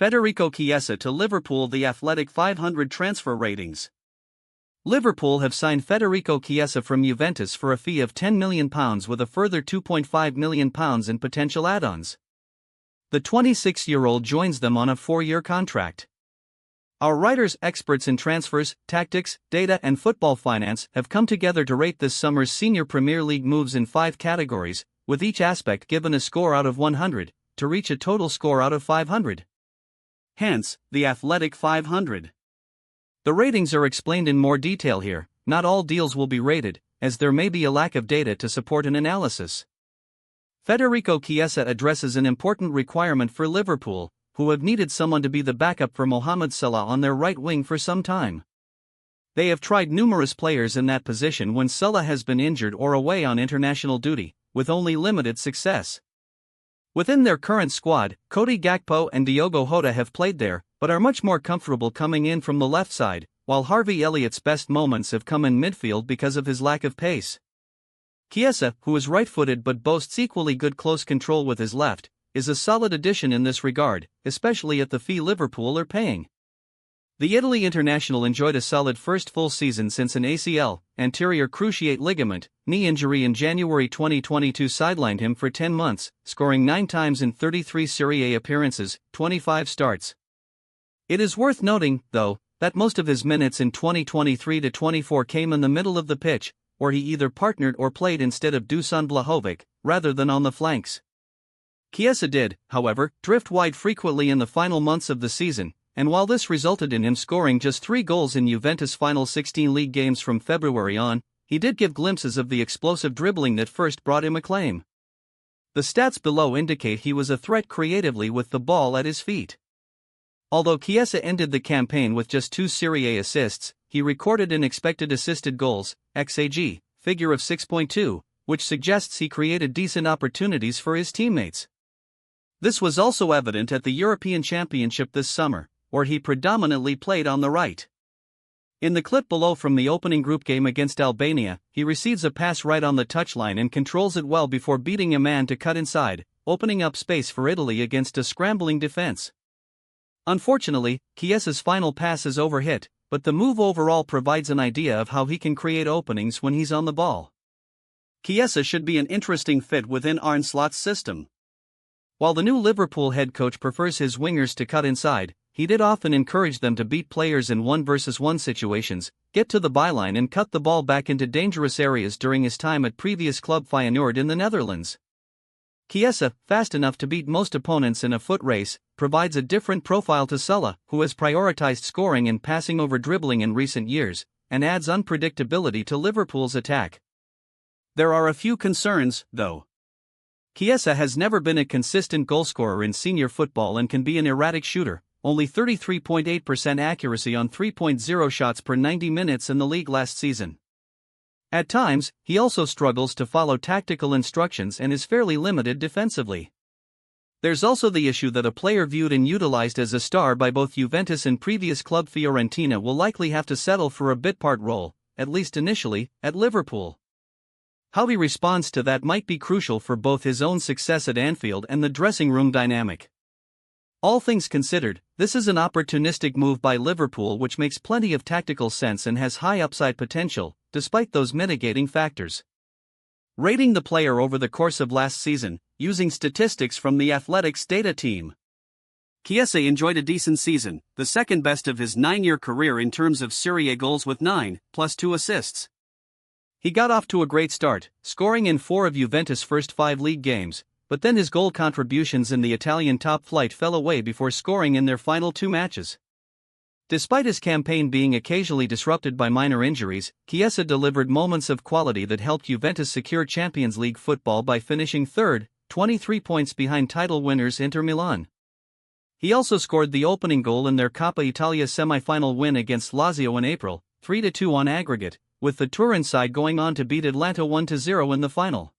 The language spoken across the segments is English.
Federico Chiesa to Liverpool The Athletic 500 transfer ratings. Liverpool have signed Federico Chiesa from Juventus for a fee of £10 million with a further £2.5 million in potential add-ons. The 26-year-old joins them on a 4-year contract. Our writers, experts in transfers, tactics, data and football finance, have come together to rate this summer's senior Premier League moves in 5 categories, with each aspect given a score out of 100, to reach a total score out of 500. Hence, the Athletic 500. The ratings are explained in more detail here. Not all deals will be rated, as there may be a lack of data to support an analysis. Federico Chiesa addresses an important requirement for Liverpool, who have needed someone to be the backup for Mohamed Salah on their right wing for some time. They have tried numerous players in that position when Salah has been injured or away on international duty, with only limited success. Within their current squad, Cody Gakpo and Diogo Jota have played there, but are much more comfortable coming in from the left side, while Harvey Elliott's best moments have come in midfield because of his lack of pace. Chiesa, who is right-footed but boasts equally good close control with his left, is a solid addition in this regard, especially at the fee Liverpool are paying. The Italy international enjoyed a solid first full season since an ACL, anterior cruciate ligament, knee injury in January 2022 sidelined him for 10 months, scoring 9 times in 33 Serie A appearances, 25 starts. It is worth noting, though, that most of his minutes in 2023-24 came in the middle of the pitch, where he either partnered or played instead of Dusan Vlahovic, rather than on the flanks. Chiesa did, however, drift wide frequently in the final months of the season, and while this resulted in him scoring just 3 goals in Juventus' final 16 league games from February on, he did give glimpses of the explosive dribbling that first brought him acclaim. The stats below indicate he was a threat creatively with the ball at his feet. Although Chiesa ended the campaign with just 2 Serie A assists, he recorded an expected assisted goals (XAG) figure of 6.2, which suggests he created decent opportunities for his teammates. This was also evident at the European Championship this summer, where he predominantly played on the right. In the clip below from the opening group game against Albania, he receives a pass right on the touchline and controls it well before beating a man to cut inside, opening up space for Italy against a scrambling defense. Unfortunately, Chiesa's final pass is overhit, but the move overall provides an idea of how he can create openings when he's on the ball. Chiesa should be an interesting fit within Arne Slot's system. While the new Liverpool head coach prefers his wingers to cut inside, he did often encourage them to beat players in 1-versus-1 situations, get to the byline and cut the ball back into dangerous areas during his time at previous club Feyenoord in the Netherlands. Chiesa, fast enough to beat most opponents in a foot race, provides a different profile to Salah, who has prioritized scoring and passing over dribbling in recent years, and adds unpredictability to Liverpool's attack. There are a few concerns, though. Chiesa has never been a consistent goalscorer in senior football and can be an erratic shooter, only 33.8% accuracy on 3.0 shots per 90 minutes in the league last season. At times, he also struggles to follow tactical instructions and is fairly limited defensively. There's also the issue that a player viewed and utilized as a star by both Juventus and previous club Fiorentina will likely have to settle for a bit-part role, at least initially, at Liverpool. How he responds to that might be crucial for both his own success at Anfield and the dressing room dynamic. All things considered, this is an opportunistic move by Liverpool which makes plenty of tactical sense and has high upside potential, despite those mitigating factors. Rating the player over the course of last season, using statistics from the Athletic's data team. Chiesa enjoyed a decent season, the second best of his 9-year career in terms of Serie A goals with 9, plus 2 assists. He got off to a great start, scoring in 4 of Juventus' first 5 league games, but then his goal contributions in the Italian top flight fell away before scoring in their final 2 matches. Despite his campaign being occasionally disrupted by minor injuries, Chiesa delivered moments of quality that helped Juventus secure Champions League football by finishing third, 23 points behind title winners Inter Milan. He also scored the opening goal in their Coppa Italia semi-final win against Lazio in April, 3-2 on aggregate, with the Turin side going on to beat Atlanta 1-0 in the final.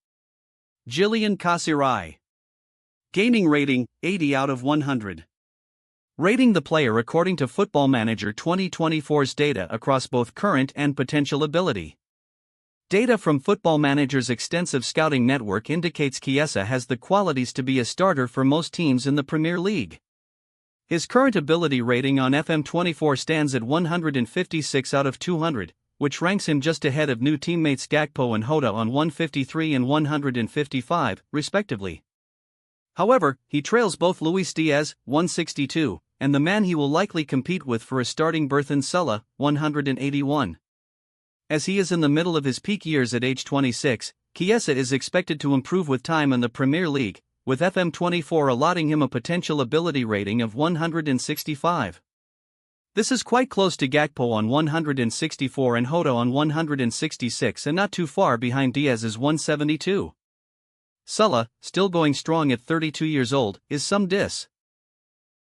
Gillian Kasirai. Gaming rating, 80 out of 100. Rating the player according to Football Manager 2024's data across both current and potential ability. Data from Football Manager's extensive scouting network indicates Chiesa has the qualities to be a starter for most teams in the Premier League. His current ability rating on FM24 stands at 156 out of 200, which ranks him just ahead of new teammates Gakpo and Hoda on 153 and 155, respectively. However, he trails both Luis Diaz, 162, and the man he will likely compete with for a starting berth in Salah, 181. As he is in the middle of his peak years at age 26, Chiesa is expected to improve with time in the Premier League, with FM24 allotting him a potential ability rating of 165. This is quite close to Gakpo on 164 and Hoda on 166 and not too far behind Diaz's 172. Salah, still going strong at 32 years old, is some diss.